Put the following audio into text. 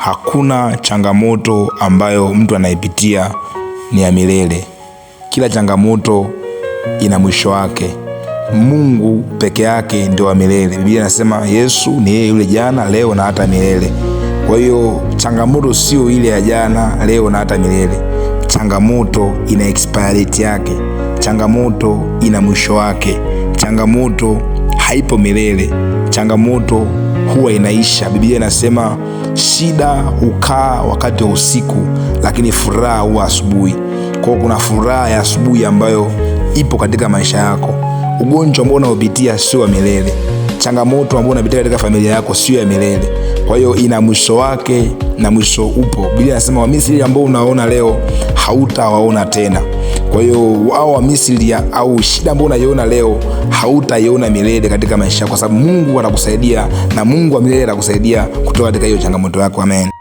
hakuna changamoto ambayo mtu anaipitia ni ya milele. Kila changamoto ina mwisho wake. Mungu peke yake ndio wa milele. Biblia inasema Yesu ni yeye yule jana, leo na hata milele. Kwa hiyo changamoto sio ile ya jana, leo na hata milele. Changamoto ina expiry date yake. Changamoto ina mwisho wake. Changamoto haipo milele. Changamoto huwa inaisha. Biblia inasema shida hukaa wakati wa usiku, lakini furaha huwa asubuhi. Kwa hiyo kuna furaha ya asubuhi ambayo ipo katika maisha yako. Ugonjwa ambao unaopitia sio wa milele. Changamoto ambayo unapitia katika familia yako sio ya milele. Kwa hiyo ina mwisho wake na mwisho upo. Biblia inasema Wamisri ambao unaona leo hautawaona tena. Kwa hiyo wao Wamisri au shida ambayo unaiona leo hautaiona milele katika maisha yako, kwa sababu Mungu atakusaidia na Mungu wa milele atakusaidia kutoka katika hiyo changamoto yako. Amen.